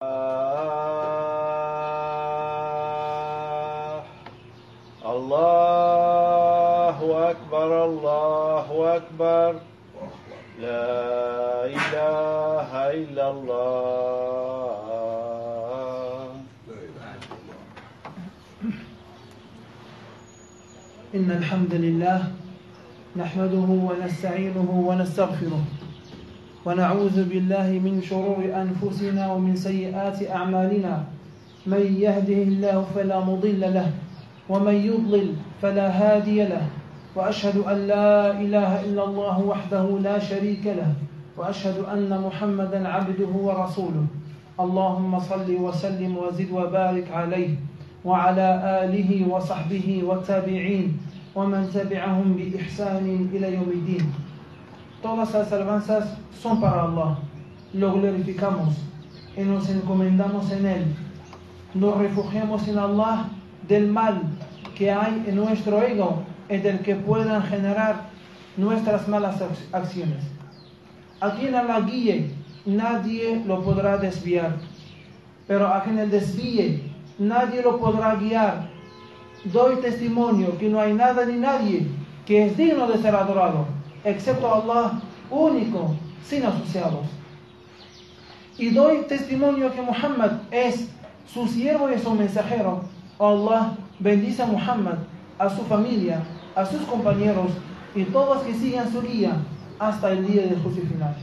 الله أكبر الله أكبر لا إله إلا الله. إن الحمد لله نحمده ونستعينه ونستغفره ونعوذ بالله من شرور أنفسنا ومن سيئات أعمالنا. من يهده الله فلا مضل له ومن يضلل فلا هادي له، وأشهد أن لا إله إلا الله وحده لا شريك له، وأشهد أن محمدا عبده ورسوله. اللهم صل وسلم وزد وبارك عليه وعلى آله وصحبه والتابعين ومن تبعهم بإحسان إلى يوم الدين. Todas las alabanzas son para Allah. Lo glorificamos y nos encomendamos en Él. Nos refugiamos en Allah del mal que hay en nuestro ego y del que puedan generar nuestras malas acciones. A quien Allah guíe, nadie lo podrá desviar, pero a quien Él desvíe, nadie lo podrá guiar. Doy testimonio que no hay nada ni nadie que es digno de ser adorado, excepto Allah, único, sin asociados. Y doy testimonio que Muhammad es su siervo y su mensajero. Allah bendice a Muhammad, a su familia, a sus compañeros y todos que sigan su guía hasta el día del juicio final.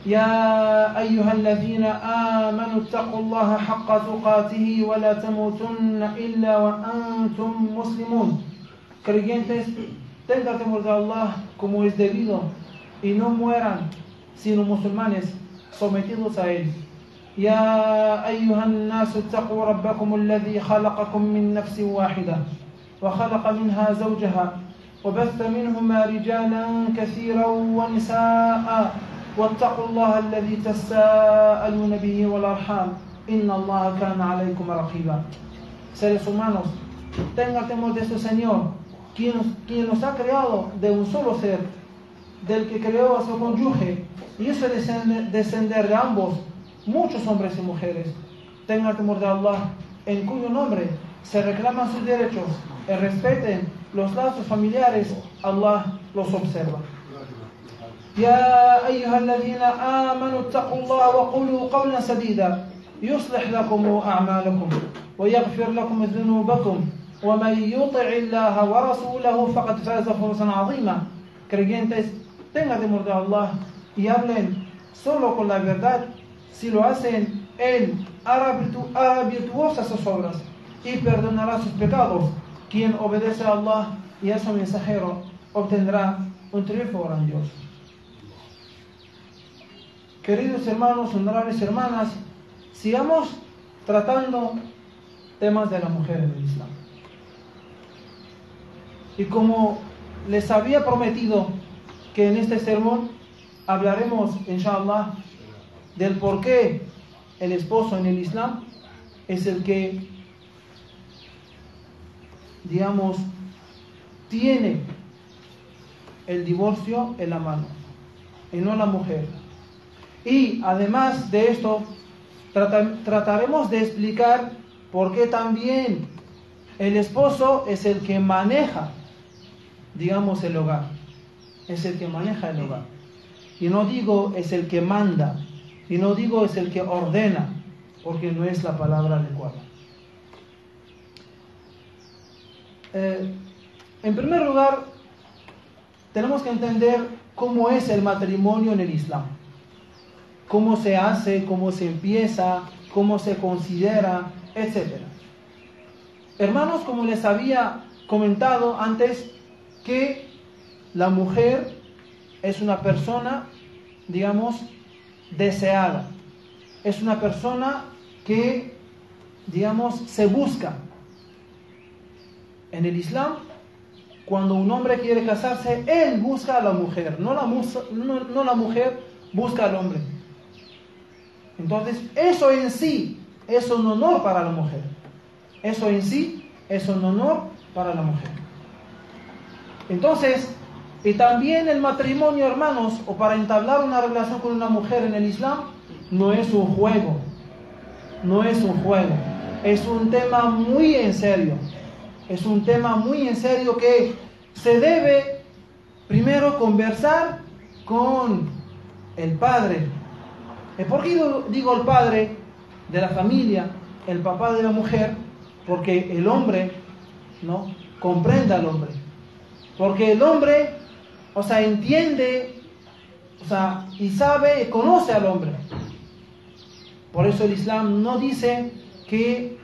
يا أيها الذين آمنوا اتقوا الله حق تقاته ولا تموتن إلا وأنتم مسلمون. Creyentes, tengan temor de Allah como es debido y no mueran sino musulmanes sometidos a él. يا أيها الناس اتقوا ربكم الذي خلقكم من نفس واحدة وخلق منها زوجها وبث منهما رجالا كثيرا ونساء واتقوا الله الذي تساءلون به والأرحام إن الله كان عليكم رقيبا. Seres humanos, tengan temor de su Señor, quien nos ha creado de un solo ser, del que creó a su cónyuge y hizo descender de ambos muchos hombres y mujeres. Tengan temor de Allah, en cuyo nombre se reclaman sus derechos y respeten los lazos familiares. Allah los observa. يا أيها الذين آمنوا اتقوا الله وقولوا قولا سديدا يصلح لكم أعمالكم ويغفر لكم ذنوبكم ومن يطع الله ورسوله فقد فاز فوزا عظيما. Creyentes, tengan temor de Allah y hablen solo con la verdad. Si lo hacen, Él hará virtuosas sus obras y perdonará sus pecados. Quien obedece a Allah y a su mensajero obtendrá un triunfo grandioso. Queridos hermanos, honorables hermanas, sigamos tratando temas de la mujer en el Islam. Y como les había prometido que en este sermón hablaremos, inshallah, del por qué el esposo en el Islam es el que, digamos, tiene el divorcio en la mano y no la mujer. Y además de esto, trataremos de explicar por qué también el esposo es el que maneja, digamos, el hogar. Es el que maneja el hogar. Y no digo es el que manda, y no digo es el que ordena, porque no es la palabra adecuada. En primer lugar, tenemos que entender cómo es el matrimonio en el Islam. Cómo se hace, cómo se empieza, cómo se considera, etc. Hermanos, como les había comentado antes, que la mujer es una persona, digamos, deseada. Es una persona que, digamos, se busca. En el Islam, cuando un hombre quiere casarse, él busca a la mujer, no la mujer busca al hombre. Entonces, eso en sí es un honor para la mujer. Eso en sí es un honor para la mujer. Entonces, y también el matrimonio, hermanos, o para entablar una relación con una mujer en el Islam, no es un juego. no es un juego, es un tema muy en serio. Es un tema muy en serio que se debe primero conversar con el padre. ¿Por qué digo el padre de la familia, el papá de la mujer? Porque el hombre, ¿no?, comprende al hombre. Porque el hombre, entiende, y sabe y conoce al hombre. Por eso el Islam no dice que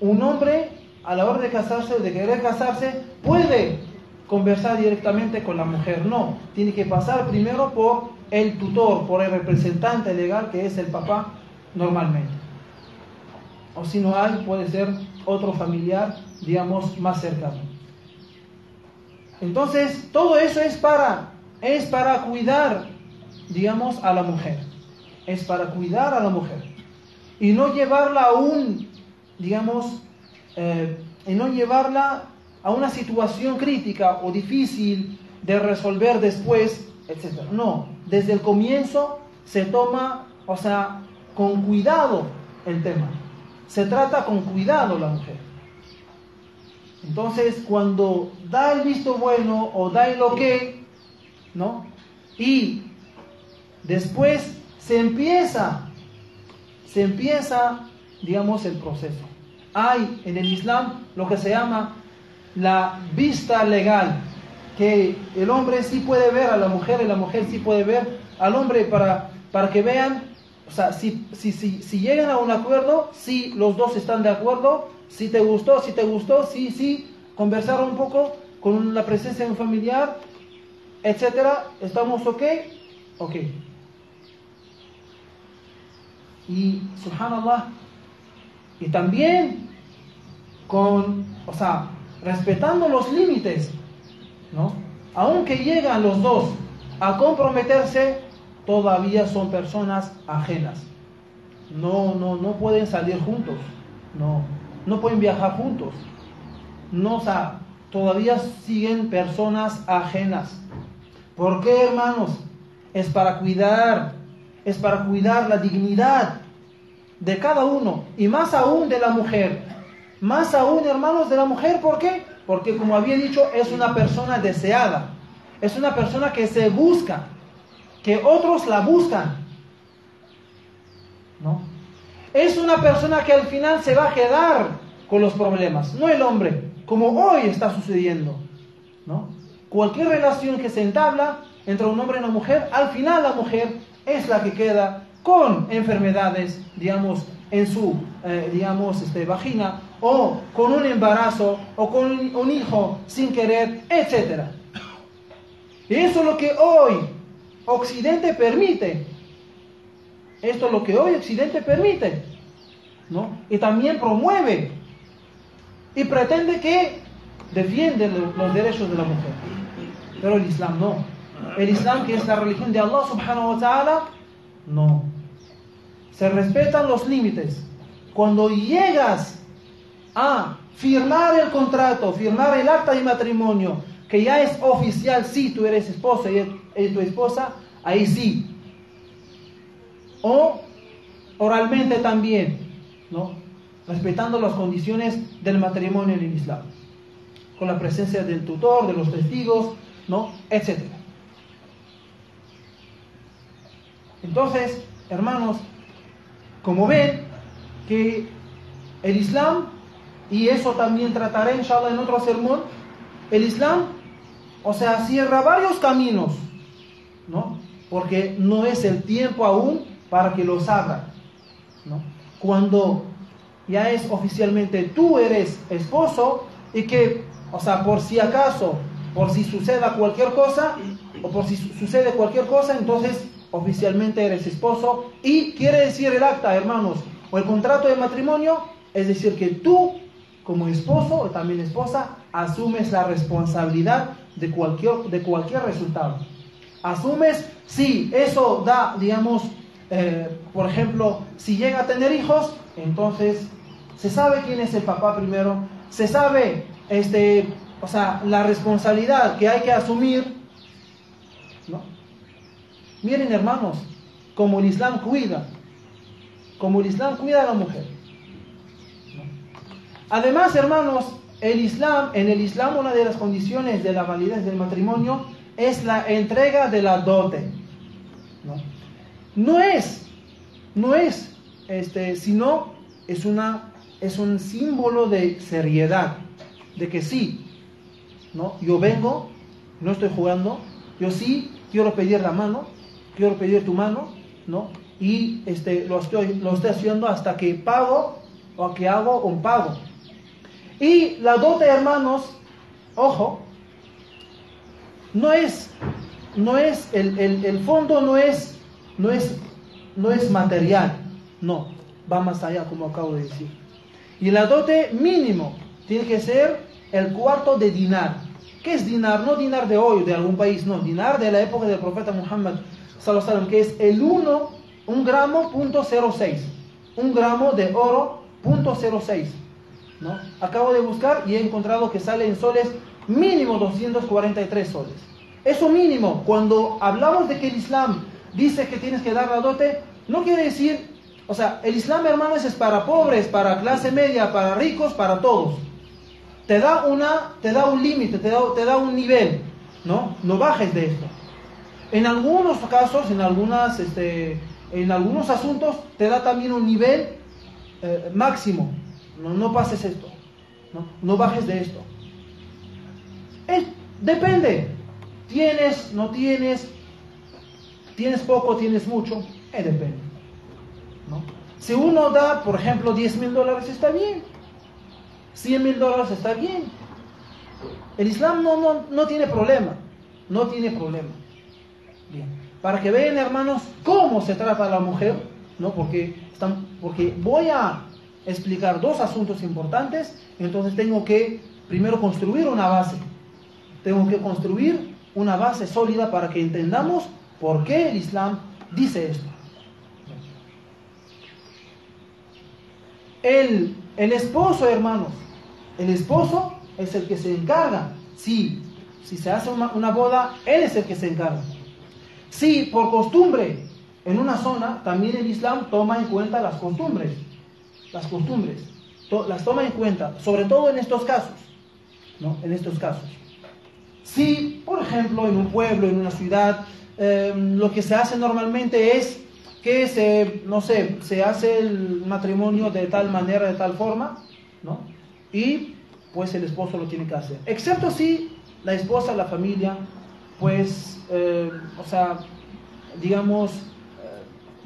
un hombre, a la hora de casarse o de querer casarse, puede conversar directamente con la mujer. No, tiene que pasar primero por el tutor, por el representante legal, que es el papá normalmente. O si no hay, puede ser otro familiar, digamos, más cercano. Entonces, todo eso es para cuidar, digamos, a la mujer. Es para cuidar a la mujer. Y no llevarla a a una situación crítica o difícil de resolver después, etc. No, desde el comienzo se toma, con cuidado el tema. Se trata con cuidado la mujer. Entonces, cuando da el visto bueno o da el ok, ¿no?, y después se empieza, digamos, el proceso. Hay en el Islam lo que se llama la vista legal, que el hombre sí puede ver a la mujer y la mujer sí puede ver al hombre para que vean, si llegan a un acuerdo, si los dos están de acuerdo, si te gustó, sí, conversar un poco con la presencia de un familiar, etcétera, estamos ok. Y subhanallah, y también respetando los límites, ¿no? Aunque llegan los dos a comprometerse, todavía son personas ajenas. No pueden salir juntos, no pueden viajar juntos. Todavía siguen personas ajenas. ¿Por qué, hermanos? Es para cuidar la dignidad de cada uno, y más aún de la mujer. Más aún, hermanos, de la mujer. ¿Por qué? Porque, como había dicho, es una persona deseada. Es una persona que se busca, que otros la buscan, ¿no? Es una persona que al final se va a quedar con los problemas, no el hombre, como hoy está sucediendo, ¿no? Cualquier relación que se entabla entre un hombre y una mujer, al final la mujer es la que queda con enfermedades, digamos, en su vagina, o con un embarazo, o con un hijo sin querer, etc. Y eso es lo que hoy Occidente permite. Esto es lo que hoy Occidente permite, ¿no? Y también promueve y pretende que defiende los derechos de la mujer. Pero el Islam no. El Islam, que es la religión de Allah subhanahu wa ta'ala, no. Se respetan los límites. Cuando llegas a firmar el contrato, firmar el acta de matrimonio, que ya es oficial, sí, tú eres esposa y tu esposa, ahí sí. O oralmente también, ¿no? Respetando las condiciones del matrimonio en el Islam, con la presencia del tutor, de los testigos, ¿no?, etc. Entonces, hermanos, como ven que el Islam, y eso también trataré inshallah en otro sermón, el Islam, cierra varios caminos, ¿no? Porque no es el tiempo aún para que los abra, ¿no? Cuando ya es oficialmente tú eres esposo y que, por si acaso, por si suceda cualquier cosa, o por si sucede cualquier cosa, entonces oficialmente eres esposo. Y quiere decir el acta, hermanos, o el contrato de matrimonio, es decir, que tú, como esposo o también esposa, asumes la responsabilidad de cualquier resultado. Asumes, si eso da, digamos, por ejemplo, si llega a tener hijos, entonces se sabe quién es el papá primero, se sabe la responsabilidad que hay que asumir, ¿no? Miren, hermanos, como el Islam cuida a la mujer. Además, hermanos, en el Islam una de las condiciones de la validez del matrimonio es la entrega de la dote. No es, sino es un símbolo de seriedad, de que sí, ¿no? Yo vengo, no estoy jugando, yo sí quiero pedir la mano, quiero pedir tu mano, ¿no? Y lo estoy haciendo hasta que pago o que hago un pago. Y la dote, hermanos, ojo, el fondo no es material, no, va más allá, como acabo de decir. Y la dote mínimo tiene que ser el cuarto de dinar. ¿Qué es dinar? No dinar de hoy, de algún país, no, dinar de la época del profeta Muhammad sallallahu alaihi wasallam, que es un gramo punto 0,6, un gramo de oro punto 0,6, ¿no? Acabo de buscar y he encontrado que sale en soles mínimo 243 soles. Eso mínimo. Cuando hablamos de que el Islam dice que tienes que dar la dote, no quiere decir, o sea, el Islam, hermanos, es para pobres, para clase media, para ricos, para todos. Te da un límite, te da un nivel, ¿no? No bajes de esto. En algunos casos, en algunos asuntos, te da también un nivel máximo. No pases esto, no bajes de esto. Depende. Tienes, no tienes, tienes poco, tienes mucho, depende, ¿no? Si uno da, por ejemplo, $10,000, está bien. $100,000 está bien. El Islam no tiene problema. No tiene problema. Bien. Para que vean, hermanos, cómo se trata a la mujer, ¿no? Porque voy a explicar dos asuntos importantes, entonces tengo que primero construir una base. Tengo que construir una base sólida para que entendamos por qué el Islam dice esto. El esposo, hermanos, el esposo es el que se encarga. Si se hace una boda, él es el que se encarga. Si por costumbre en una zona, también el Islam toma en cuenta las costumbres. Las toma en cuenta, sobre todo en estos casos, ¿no? En estos casos. Si, por ejemplo, en un pueblo, en una ciudad, lo que se hace normalmente es que se hace el matrimonio de tal manera, de tal forma, ¿no? Y pues el esposo lo tiene que hacer. Excepto si la esposa, la familia, pues,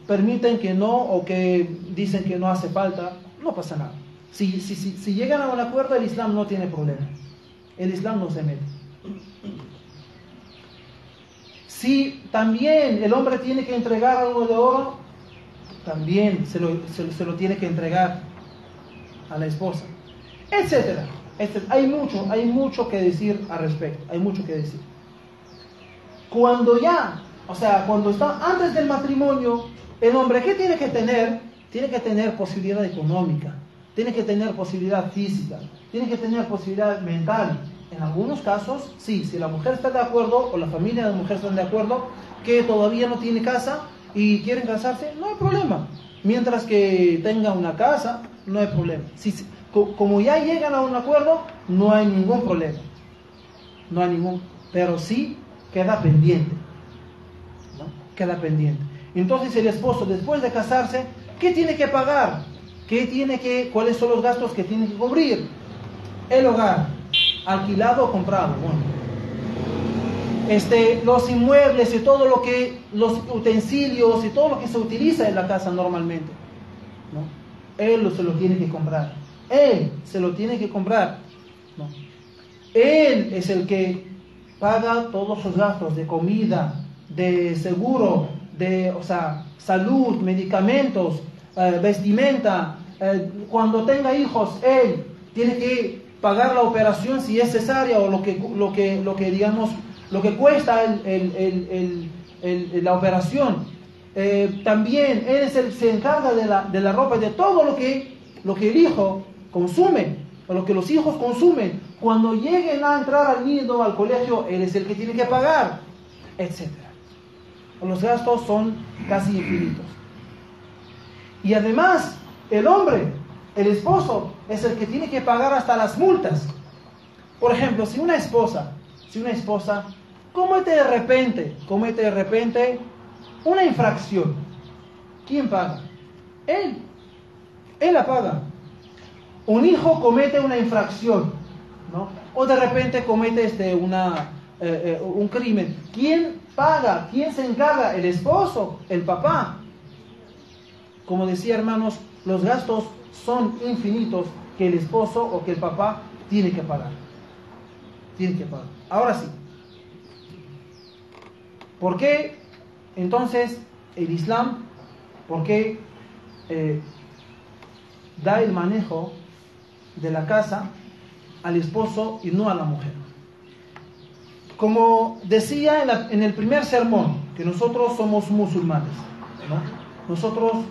permiten que no, o que dicen que no hace falta, no pasa nada. Si llegan a un acuerdo, el Islam no tiene problema. El Islam no se mete. Si también el hombre tiene que entregar algo de oro, también se lo tiene que entregar a la esposa, etcétera. Hay mucho que decir al respecto. Hay mucho que decir. Cuando está antes del matrimonio, el hombre, ¿qué tiene que tener? Tiene que tener posibilidad económica, tiene que tener posibilidad física, tiene que tener posibilidad mental. En algunos casos, sí, si la mujer está de acuerdo, o la familia de la mujer está de acuerdo, que todavía no tiene casa y quieren casarse, no hay problema. Mientras que tenga una casa, no hay problema. Como ya llegan a un acuerdo, no hay ningún problema. Pero sí queda pendiente, ¿no? Queda pendiente. Entonces el esposo, después de casarse, ¿qué tiene que pagar? ¿Cuáles son los gastos que tiene que cubrir? El hogar, alquilado o comprado. Bueno, los inmuebles y todo los utensilios y todo lo que se utiliza en la casa normalmente, ¿no? Él se lo tiene que comprar. Él se lo tiene que comprar, ¿no? Él es el que paga todos los gastos de comida, de seguro, salud, medicamentos, vestimenta. Cuando tenga hijos, él tiene que pagar la operación si es cesárea, o lo que cuesta la operación. También él se encarga de la ropa y de todo lo que el hijo consume, o lo que los hijos consumen. Cuando lleguen a entrar al nido, al colegio, él es el que tiene que pagar, etc. Los gastos son casi infinitos. Y además, el hombre el esposo es el que tiene que pagar hasta las multas. Por ejemplo, si una esposa comete de repente una infracción, ¿quién paga? Él la paga. Un hijo comete una infracción, ¿no? O de repente comete un crimen. ¿Quién paga? ¿Quién se encarga? El esposo, el papá. Como decía, hermanos, los gastos son infinitos que el esposo o que el papá tiene que pagar. Ahora sí, ¿por qué entonces el Islam, da el manejo de la casa al esposo y no a la mujer? Como decía en el primer sermón, que nosotros somos musulmanes, ¿no? Nosotros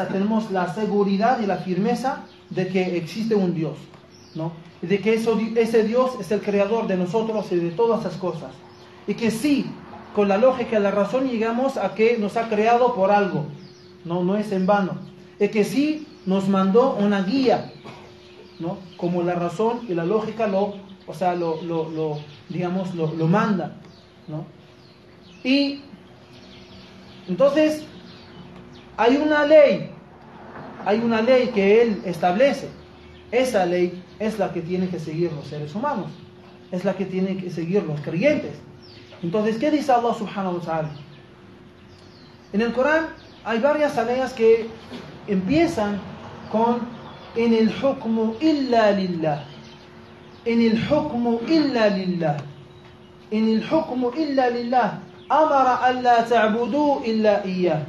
tenemos la seguridad y la firmeza de que existe un Dios, ¿no? Y de que ese Dios es el creador de nosotros y de todas esas cosas. Y que sí, con la lógica y la razón llegamos a que nos ha creado por algo, no es en vano. Y que sí nos mandó una guía, ¿no? Como la razón y la lógica lo manda, ¿no? Y entonces hay una ley que Él establece. Esa ley es la que tienen que seguir los seres humanos, es la que tienen que seguir los creyentes. Entonces, ¿qué dice Allah subhanahu wa ta'ala? En el Corán hay varias ayas que empiezan con en el hukmu illa lillah, en el hukmu illa lillah, en el hukmu illa lillah, amara an la ta'budu illa iyyah.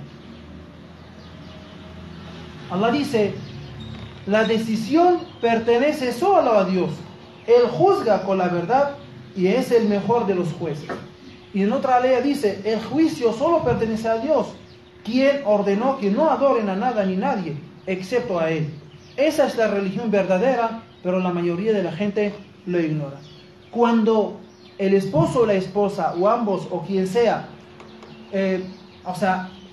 Allah dice, la decisión pertenece solo a Dios. Él juzga con la verdad y es el mejor de los jueces. Y en otra ley dice, el juicio solo pertenece a Dios, quien ordenó que no adoren a nada ni nadie, excepto a Él. Esa es la religión verdadera, pero la mayoría de la gente lo ignora. Cuando el esposo o la esposa, o ambos, o quien sea,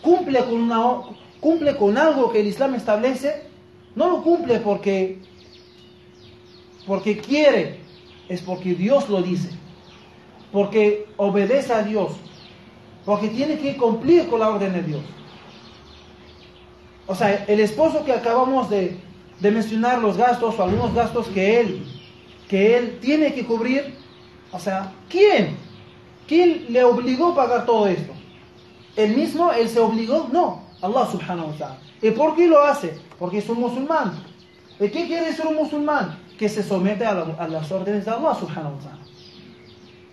cumple con algo que el Islam establece, no lo cumple porque quiere, es porque Dios lo dice, porque obedece a Dios, porque tiene que cumplir con la orden de Dios. El esposo que acabamos de mencionar los gastos o algunos gastos que él tiene que cubrir, ¿quién le obligó a pagar todo esto? ¿Él mismo? ¿Él se obligó? No, Allah subhanahu wa ta'ala. ¿Y por qué lo hace? Porque es un musulmán. ¿Y qué quiere ser un musulmán? Que se somete a las órdenes de Allah subhanahu wa ta'ala.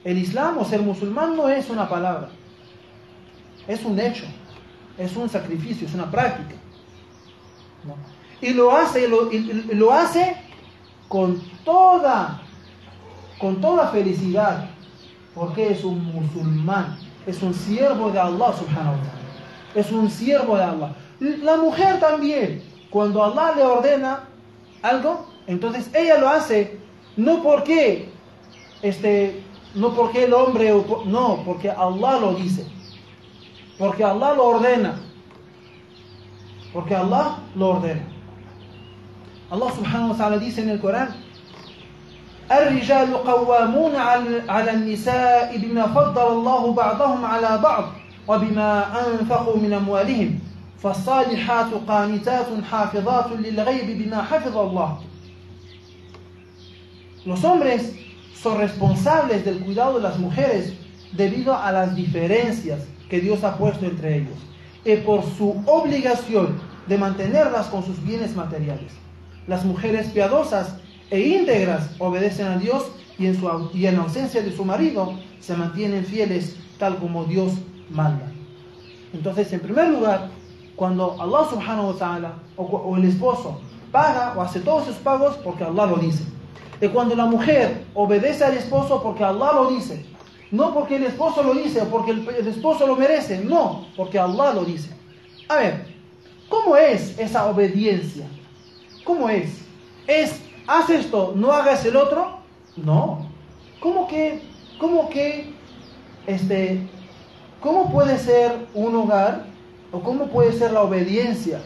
El Islam o ser musulmán no es una palabra, es un hecho, es un sacrificio, es una práctica, ¿no? Y lo hace con toda felicidad, porque es un musulmán, es un siervo de Allah subhanahu wa ta'ala, es un siervo de Allah. La mujer también, cuando Allah le ordena algo, entonces ella lo hace no porque el hombre, no, porque Allah lo dice, porque Allah lo ordena, Allah subhanahu wa ta'ala dice en el Corán: الرجال قوامون على النساء بما فضل الله بعضهم على بعض وبما أنفقوا من أموالهم فالصالحات قانتات حافظات للغيب بما حفظ الله. Los hombres son responsables del cuidado de las mujeres debido a las diferencias que Dios ha puesto entre ellos y por su obligación de mantenerlas con sus bienes materiales. Las mujeres piadosas e íntegras obedecen a Dios y en ausencia de su marido se mantienen fieles tal como Dios manda. Entonces, en primer lugar, cuando Allah subhanahu wa ta'ala o el esposo paga o hace todos sus pagos porque Allah lo dice. Y cuando la mujer obedece al esposo porque Allah lo dice, no porque el esposo lo dice o porque el esposo lo merece, no, porque Allah lo dice. A ver, ¿cómo es esa obediencia? ¿Cómo es? ¿Es haz esto, no hagas el otro? No. ¿Cómo puede ser un hogar o cómo puede ser la obediencia,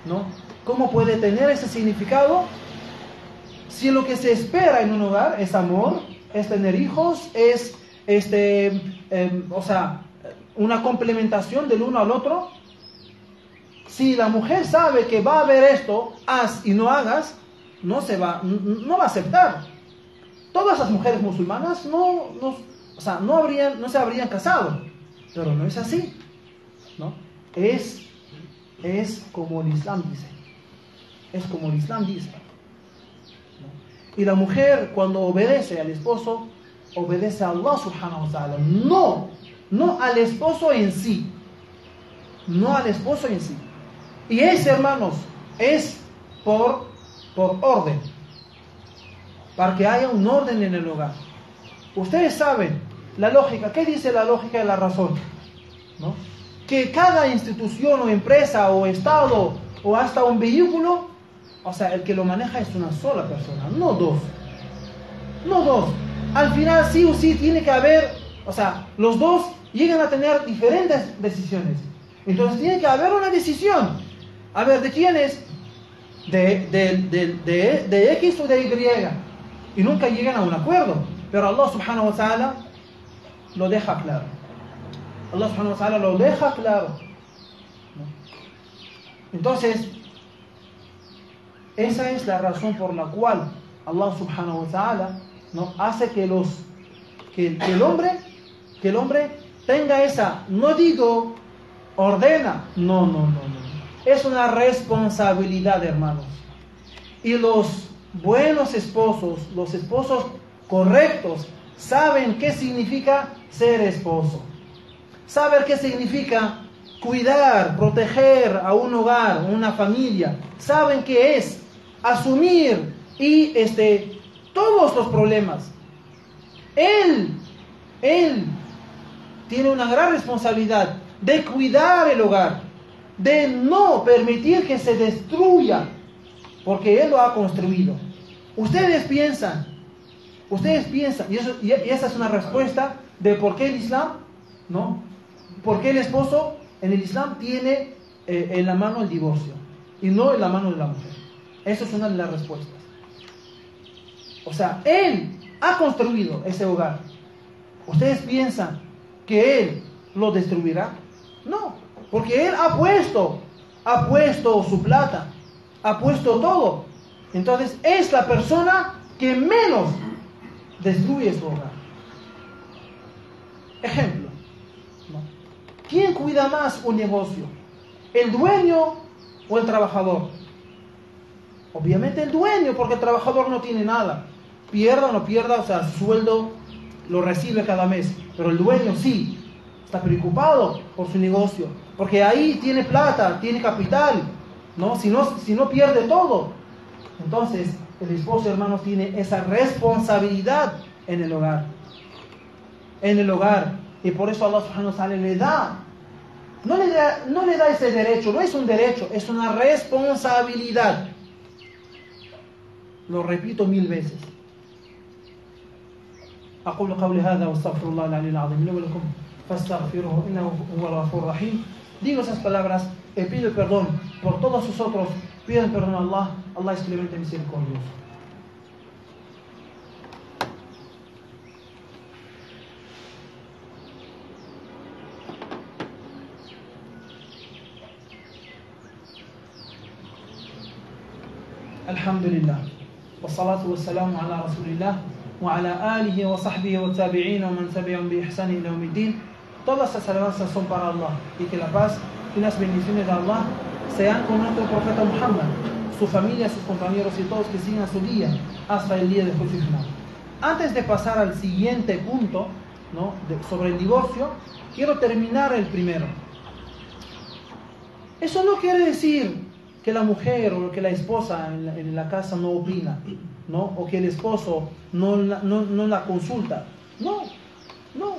¿no? ¿Cómo puede tener ese significado? Si lo que se espera en un hogar es amor, es tener hijos, es una complementación del uno al otro. Si la mujer sabe que va a haber esto, haz y no hagas, no va a aceptar. Todas las mujeres musulmanas no se habrían casado, pero no es así, ¿no? Es como el Islam dice. Es como el Islam dice, ¿no? Y la mujer, cuando obedece al esposo, obedece a Allah subhanahu wa ta'ala, no al esposo en sí, no al esposo en sí. Y hermanos, es por orden, para que haya un orden en el hogar. Ustedes saben la lógica. ¿Qué dice la lógica de la razón? ¿No? Que cada institución o empresa o estado o hasta un vehículo, o sea, el que lo maneja es una sola persona, no dos. Al final sí o sí tiene que haber, o sea, los dos llegan a tener diferentes decisiones. Entonces tiene que haber una decisión. A ver, ¿de quién es? De X o de Y. Y nunca llegan a un acuerdo. Pero Allah subhanahu wa ta'ala lo deja claro. Allah subhanahu wa ta'ala lo deja claro. Entonces, esa es la razón por la cual Allah subhanahu wa ta'ala, ¿no?, hace que el hombre tenga esa, no digo ordena, no. Es una responsabilidad, hermanos. Y los buenos esposos, los esposos correctos, saben qué significa ser esposo. Saben qué significa cuidar, proteger a un hogar, una familia. Saben qué es asumir y todos los problemas. Él tiene una gran responsabilidad de cuidar el hogar, de no permitir que se destruya, porque Él lo ha construido. Ustedes piensan, y esa es una respuesta de por qué el Islam, ¿no? ¿Por qué el esposo en el Islam tiene en la mano el divorcio y no en la mano de la mujer? Esa es una de las respuestas. O sea, Él ha construido ese hogar. ¿Ustedes piensan que Él lo destruirá? No, porque Él ha puesto su plata, ha puesto todo. Entonces es la persona que menos destruye su hogar. Ejemplo, ¿no? ¿Quién cuida más un negocio? ¿El dueño o el trabajador? Obviamente el dueño, porque el trabajador no tiene nada. Pierda o no pierda, o sea, su sueldo lo recibe cada mes. Pero el dueño sí, está preocupado por su negocio, porque ahí tiene plata, tiene capital, ¿no? Si no pierde todo. Entonces, el esposo, hermanos, tiene esa responsabilidad en el hogar. Y por eso Allah subhanahu wa ta'ala le da, no le da ese derecho, no es un derecho, es una responsabilidad. Lo repito 1000 veces. أقول قولي هذا واستغفر الله العلي العظيم لي ولكم فاستغفروه إنه هو الغفور الرحيم. Digo esas palabras y pido perdón por todos vosotros. Pidan perdón a Allah. Allah es clemente misericordioso. Alhamdulillah. والصلاة والسلام على رسول الله وعلى آله وصحبه والتابعين ومن تبعهم بإحسان إلى يوم الدين. Todas las alabanzas son para Allah, y que la paz y las bendiciones de Allah sean con nuestro profeta Muhammad, su familia, sus compañeros y todos que sigan su día hasta el día de juicio final. Antes de pasar al siguiente punto, ¿no?, sobre el divorcio, quiero terminar el primero. Eso no quiere decir que la mujer o que la esposa en la casa no opina, ¿no?, o que el esposo no la consulta. No. O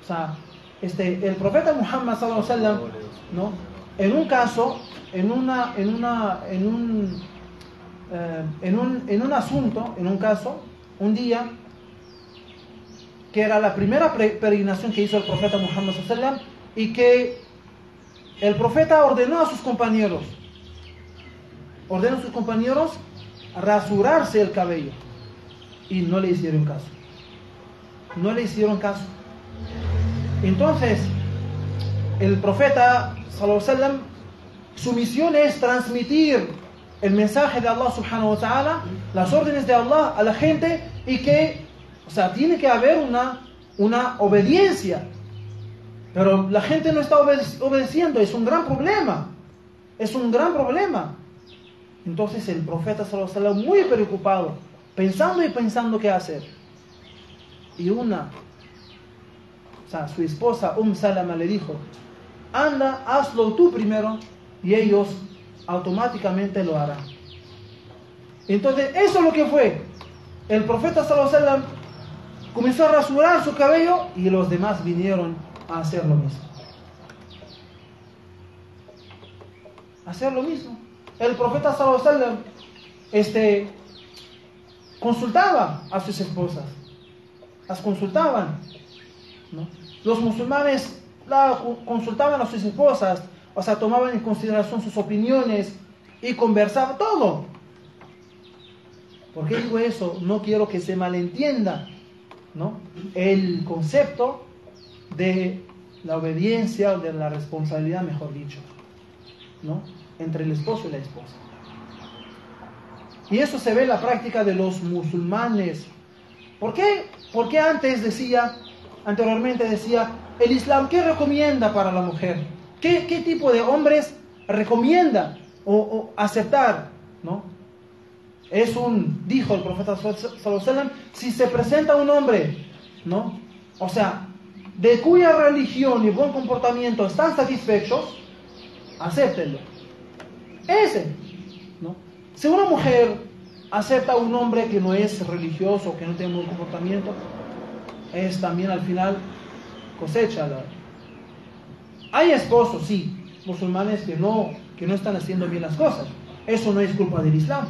sea, el profeta Muhammad sallallahu alaihi wasallam, ¿no?, en un caso, en un asunto, en un caso, un día, que era la primera peregrinación que hizo el profeta Muhammad sallallahu alaihi wasallam, y que el profeta ordenó a sus compañeros: ordena a sus compañeros rasurarse el cabello. Y no le hicieron caso. No le hicieron caso. Entonces, el profeta, sallallahu alaihi wasallam, su misión es transmitir el mensaje de Allah subhanahu wa ta'ala, las órdenes de Allah a la gente, y que, o sea, tiene que haber una obediencia. Pero la gente no está obedeciendo, es un gran problema. Es un gran problema. Entonces el profeta sallallahu alaihi wasallam, muy preocupado, pensando qué hacer. Y su esposa Salama le dijo: anda, hazlo tú primero, y ellos automáticamente lo harán. Entonces eso es lo que fue. El profeta sallallahu alaihi wasallam comenzó a rasurar su cabello, y los demás vinieron a hacer lo mismo. Hacer lo mismo. El profeta sallallahu alaihi wasallam consultaba a sus esposas. Las consultaban, ¿no? Los musulmanes consultaban a sus esposas, o sea, tomaban en consideración sus opiniones y conversaban todo. ¿Por qué digo eso? No quiero que se malentienda, ¿no?, el concepto de la obediencia, o de la responsabilidad, mejor dicho, ¿no?, entre el esposo y la esposa. Y eso se ve en la práctica de los musulmanes. ¿Por qué? Porque anteriormente decía, el Islam, ¿qué recomienda para la mujer? ¿Qué tipo de hombres recomienda o aceptar? ¿No? Dijo el profeta sallallahu alaihi wasallam, si se presenta un hombre, ¿no?, o sea, de cuya religión y buen comportamiento están satisfechos, acéptenlo. Ese, ¿no? Si una mujer acepta a un hombre que no es religioso, que no tiene buen comportamiento, es también al final cosecha. Hay esposos, sí, musulmanes que no están haciendo bien las cosas. Eso no es culpa del Islam,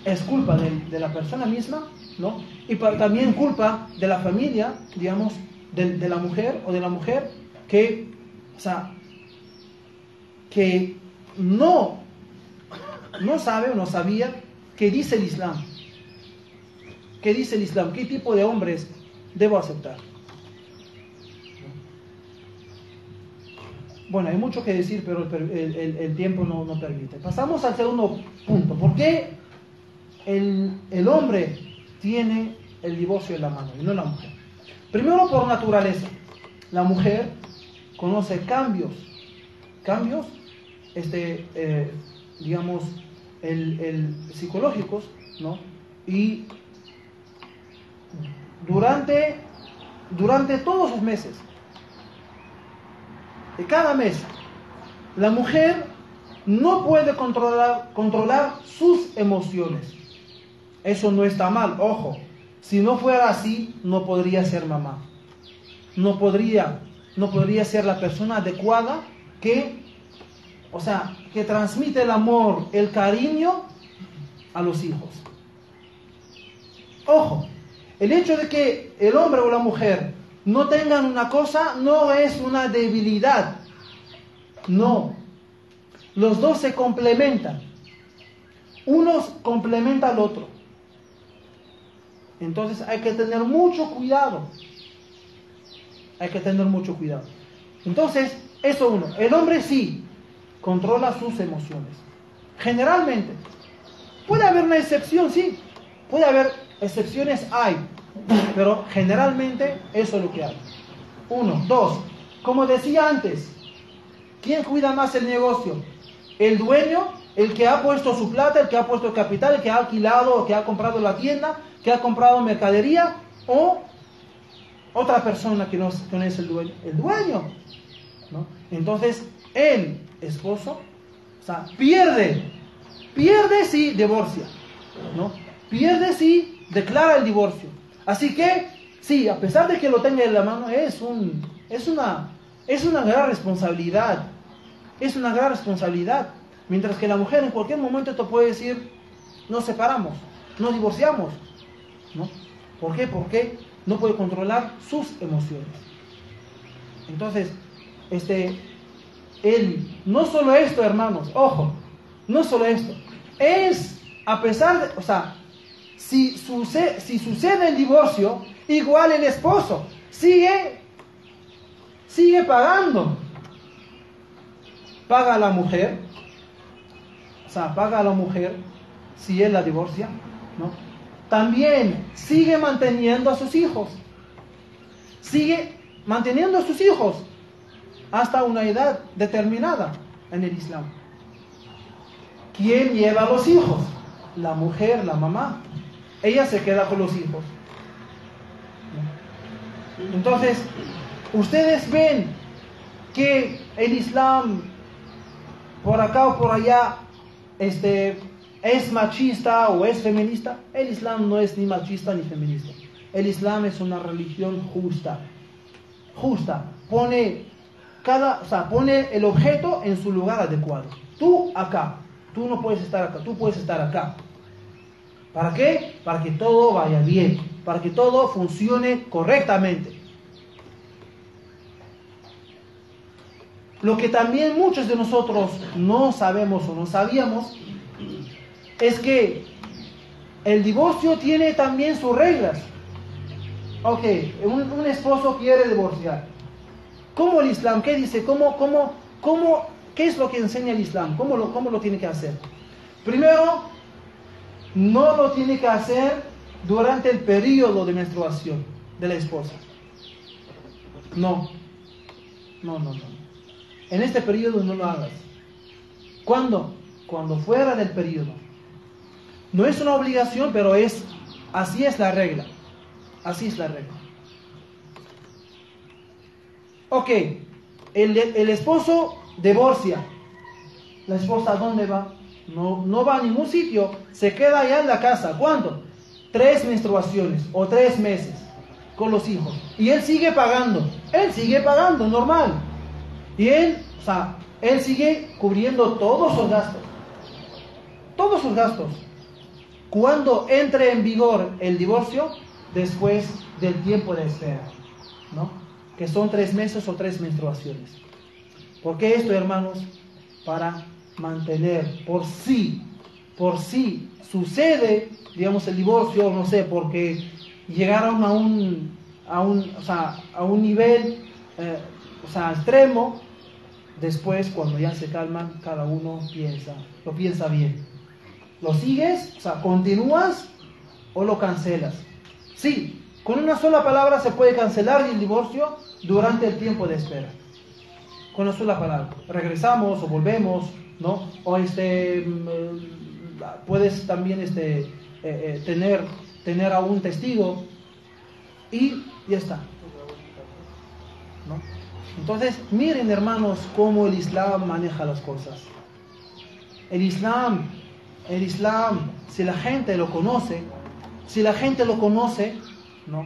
es culpa de la persona misma, ¿no? Y también culpa de la familia, digamos, de la mujer o de la mujer que, o sea, que no sabe o no sabía qué dice el Islam. ¿Qué dice el Islam? ¿Qué tipo de hombres debo aceptar? Bueno, hay mucho que decir, pero el tiempo no permite. Pasamos al segundo punto. ¿Por qué el hombre tiene el divorcio en la mano y no la mujer? Primero, por naturaleza. La mujer conoce cambios, digamos, psicológicos, ¿no? Y durante todos los meses, de cada mes, la mujer no puede controlar sus emociones. Eso no está mal, ojo. Si no fuera así, no podría ser mamá. No podría ser la persona adecuada que transmite el amor, el cariño a los hijos. Ojo, el hecho de que el hombre o la mujer no tengan una cosa no es una debilidad. No. Los dos se complementan. Uno complementa al otro. Entonces hay que tener mucho cuidado. Entonces, eso uno. El hombre sí controla sus emociones. Generalmente. Puede haber una excepción, sí. Puede haber excepciones, hay. Pero generalmente eso es lo que hay. 1, 2. Como decía antes, ¿quién cuida más el negocio? ¿El dueño? ¿El que ha puesto su plata? ¿El que ha puesto el capital? ¿El que ha alquilado? ¿El que ha comprado la tienda? ¿Que ha comprado mercadería? ¿O otra persona que no es el dueño? El dueño, ¿no? Entonces, el esposo, pierde si divorcia, ¿no? Pierde si declara el divorcio. Así que, sí, a pesar de que lo tenga en la mano, es una gran responsabilidad. Es una gran responsabilidad. Mientras que la mujer en cualquier momento te puede decir, nos separamos, nos divorciamos, ¿no? ¿Por qué? Porque no puede controlar sus emociones. Entonces, no solo esto, hermanos, ojo, no solo esto. es, a pesar de, o sea, si sucede el divorcio, igual el esposo sigue pagando. Paga a la mujer, o sea, paga a la mujer si él la divorcia, ¿no? También sigue manteniendo a sus hijos. Sigue manteniendo a sus hijos hasta una edad determinada en el Islam. ¿Quién lleva a los hijos? La mujer, la mamá. Ella se queda con los hijos. Entonces, ustedes ven que el Islam, por acá o por allá, es machista o es feminista. El Islam no es ni machista ni feminista. El Islam es una religión justa. Pone el objeto en su lugar adecuado. Tú acá, tú no puedes estar acá, tú puedes estar acá. ¿Para qué? Para que todo vaya bien, para que todo funcione correctamente. Lo que también muchos de nosotros no sabemos o no sabíamos es que el divorcio tiene también sus reglas. Ok, un esposo quiere divorciar. ¿Cómo el Islam? ¿Qué dice? ¿Qué es lo que enseña el Islam? ¿Cómo lo tiene que hacer? Primero, no lo tiene que hacer durante el periodo de menstruación de la esposa. No. En este periodo no lo hagas. ¿Cuándo? Cuando fuera del periodo. No es una obligación, pero así es la regla. Así es la regla. Ok, el esposo divorcia. ¿La esposa a dónde va? No va a ningún sitio, se queda allá en la casa. ¿Cuánto? 3 menstruaciones o 3 meses con los hijos. Y él sigue pagando, normal. Y él sigue cubriendo todos sus gastos. Todos sus gastos. Cuando entre en vigor el divorcio, después del tiempo de espera, ¿no? Que son 3 meses o 3 menstruaciones. ¿Por qué esto, hermanos? Para mantener por si sucede, digamos, el divorcio, no sé, porque llegaron a un nivel extremo. Después, cuando ya se calman, cada uno lo piensa bien. ¿Lo sigues? ¿Continúas o lo cancelas? Sí, con una sola palabra se puede cancelar el divorcio durante el tiempo de espera. Con una sola palabra. Regresamos o volvemos, ¿no? O puedes también tener a un testigo y ya está, ¿no? Entonces, miren, hermanos, cómo el Islam maneja las cosas. El Islam, si la gente lo conoce, ¿no?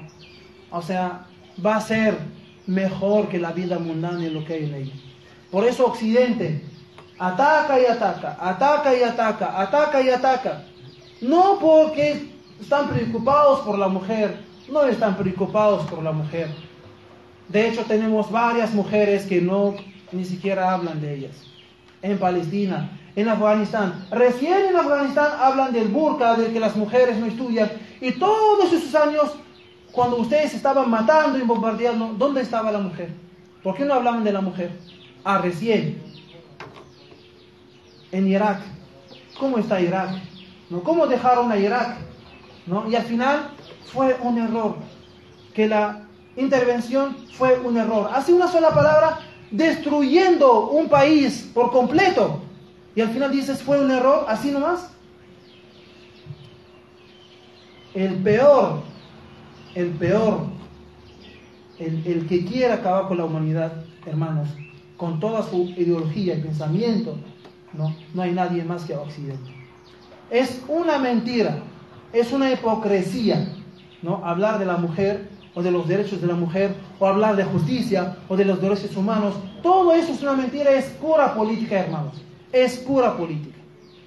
O sea, va a ser mejor que la vida mundana y lo que hay en ella. Por eso Occidente ataca y ataca. No porque están preocupados por la mujer, no están preocupados por la mujer. De hecho, tenemos varias mujeres que ni siquiera hablan de ellas. En Palestina, en Afganistán. Recién en Afganistán hablan del burka, de que las mujeres no estudian. Y todos esos años, cuando ustedes estaban matando y bombardeando, ¿dónde estaba la mujer? ¿Por qué no hablaban de la mujer? Recién. En Irak. ¿Cómo está Irak? ¿No? ¿Cómo dejaron a Irak? ¿No? Y al final fue un error. Que la intervención fue un error. Hace una sola palabra, destruyendo un país por completo. Y al final dices, fue un error, así nomás. El peor, el que quiera acabar con la humanidad, hermanos, con toda su ideología y pensamiento, no hay nadie más que Occidente. Es una mentira, es una hipocresía, ¿no? Hablar de la mujer o de los derechos de la mujer, o hablar de justicia o de los derechos humanos. Todo eso es una mentira, es pura política, hermanos. Es pura política.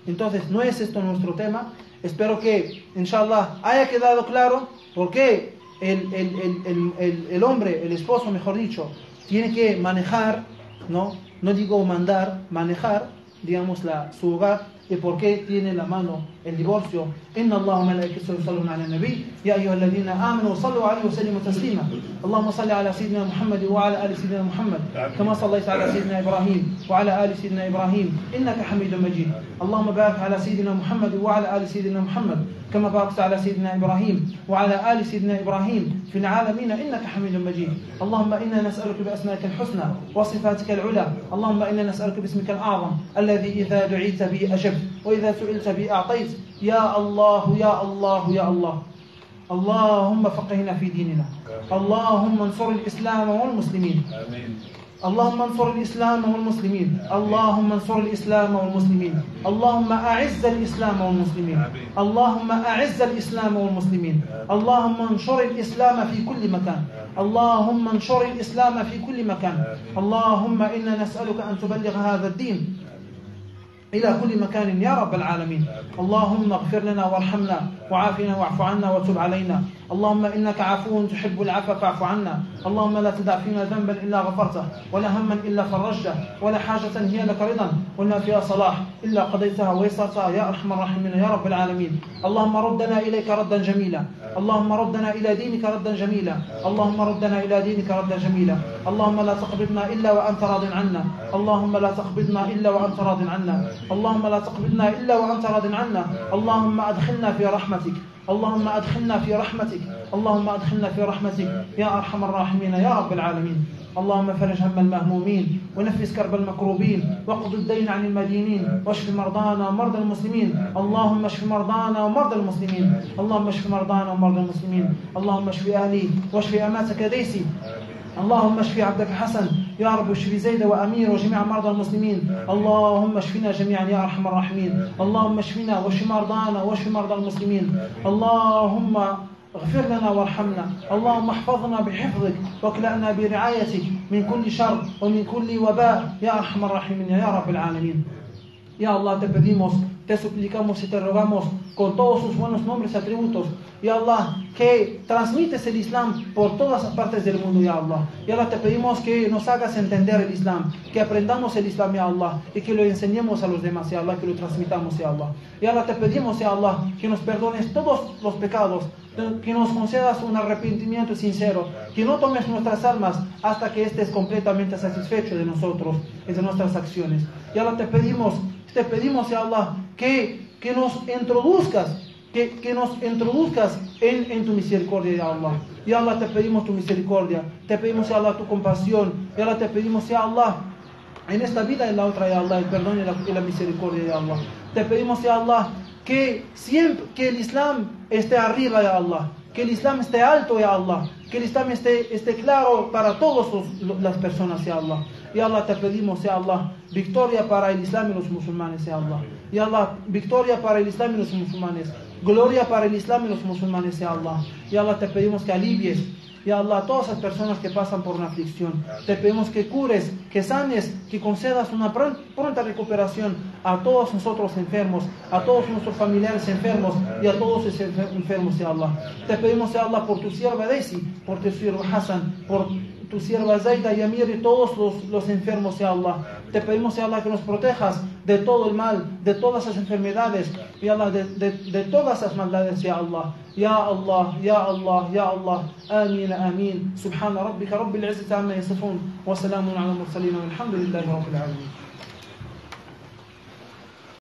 Entonces, no es esto nuestro tema. Espero que, inshallah, haya quedado claro por qué el hombre, el esposo, mejor dicho, tiene que manejar, no digo mandar, manejar, digamos, su hogar ¿Y por qué tiene la mano el divorcio? Inna Allahu malaikatahu yusalluna ala nabi ya ayyuhalladhina amanu sallu alayhi wa sallimu taslima. Allahumma salli ala sayyidina Muhammad wa ala ali sayyidina Muhammad kama sallaita ala sayyidina Ibrahim wa ala ali sayyidina Ibrahim innaka Hamidum Majid. Allahumma barik ala sayyidina Muhammad wa ala ali sayyidina Muhammad كما باركت على سيدنا إبراهيم وعلى آل سيدنا إبراهيم في العالمين إنك حميد مجيد. اللهم إنا نسألك بأسمائك الحسنى وصفاتك العلى. اللهم إنا نسألك باسمك الأعظم الذي إذا دعيت به أجبت وإذا سئلت به أعطيت. يا الله يا الله يا الله. اللهم فقهنا في ديننا. اللهم انصر الإسلام والمسلمين. اللهم انصر الإسلام والمسلمين. اللهم انصر الإسلام والمسلمين. اللهم أعز الإسلام والمسلمين. اللهم أعز الإسلام والمسلمين. اللهم انشر الإسلام في كل مكان. اللهم انشر الإسلام في كل مكان. اللهم إنا نسألك أن تبلغ هذا الدين إلى كل مكان يا رب العالمين. اللهم اغفر لنا وارحمنا وعافنا واعف عنا وتب علينا. اللهم إنك عفو تحب العفو فاعف عنا. اللهم لا تدع فينا ذنبا إلا غفرته ولا هما إلا فرجته ولا حاجة هي لك رضا ولا فيها صلاح إلا قضيتها ويسرتها يا أرحم الراحمين يا رب العالمين. اللهم ردنا إليك ردا جميلا. اللهم ردنا إلى دينك ردا جميلا. اللهم ردنا إلى دينك ردا جميلا. اللهم لا تقبضنا إلا وأنت راض عنا. اللهم لا تقبضنا إلا وأنت راض عنا. اللهم لا تقبضنا إلا وأنت راض عنا. اللهم أدخلنا في رحمتك. اللهم أدخلنا في رحمتك. اللهم أدخلنا في رحمتك يا أرحم الراحمين يا رب العالمين. اللهم فرج هم المهمومين ونفس كرب المكروبين واقض الدين عن المدينين واشف مرضانا ومرضى المسلمين. اللهم اشف مرضانا ومرضى المسلمين. اللهم اشف مرضانا ومرضى المسلمين. اللهم اشف أهلي واشف أماتك ديسي. اللهم اشف عبدك حسن يا رب واشف زيد وأمير وجميع مرضى المسلمين. اللهم اشفنا جميعا يا أرحم الراحمين. اللهم اشفنا واشف مرضانا واشف مرضى المسلمين. اللهم اغفر لنا وارحمنا. اللهم احفظنا بحفظك واكلأنا برعايتك من كل شر ومن كل وباء يا أرحم الراحمين يا رب العالمين. Ya Allah, te pedimos, te suplicamos y te rogamos con todos sus buenos nombres y atributos, ya Allah, que transmites el Islam por todas las partes del mundo, ya Allah. Ya Allah, te pedimos que nos hagas entender el Islam, que aprendamos el Islam, ya Allah, y que lo enseñemos a los demás, ya Allah, que lo transmitamos, ya Allah. Ya Allah, te pedimos, ya Allah, que nos perdones todos los pecados, que nos concedas un arrepentimiento sincero, que no tomes nuestras almas hasta que estés completamente satisfecho de nosotros y de nuestras acciones. Ya Allah, te pedimos, ya Allah, que nos introduzcas, que nos introduzcas en tu misericordia, ya Allah. Ya Allah, te pedimos tu misericordia, te pedimos, ya Allah, tu compasión, ya Allah, te pedimos, ya Allah, en esta vida y en la otra, ya Allah, el perdón y la misericordia, ya Allah. Te pedimos, ya Allah, que siempre que el Islam esté arriba, ya Allah, que el Islam esté alto, ya Allah, que el Islam esté claro para todas las personas, ya Allah. Ya Allah, te pedimos, ya Allah, victoria para el Islam y los musulmanes, ya Allah. Ya Allah, victoria para el Islam y los musulmanes, gloria para el Islam y los musulmanes, ya Allah. Ya Allah, te pedimos que alivies, ya Allah, a todas las personas que pasan por una aflicción. Te pedimos que cures, que sanes, que concedas una pronta recuperación a todos nosotros enfermos, a todos nuestros familiares enfermos y a todos los enfermos, ya Allah. Te pedimos, ya Allah, por tu sierva Daisy, por tu sierva Hassan, por tu sierva Zaida y Amir y todos los enfermos, ya Allah. Te pedimos, ya Allah, que nos protejas de todo el mal, de todas las enfermedades, ya Allah, de todas las maldades, ya Allah. Ya Allah, ya Allah, ya Allah. Amin, amin. Subhana rabbika rabbil izzati amma yasifun wa salamun ala al-mursalin walhamdulillahi rabbil alamin.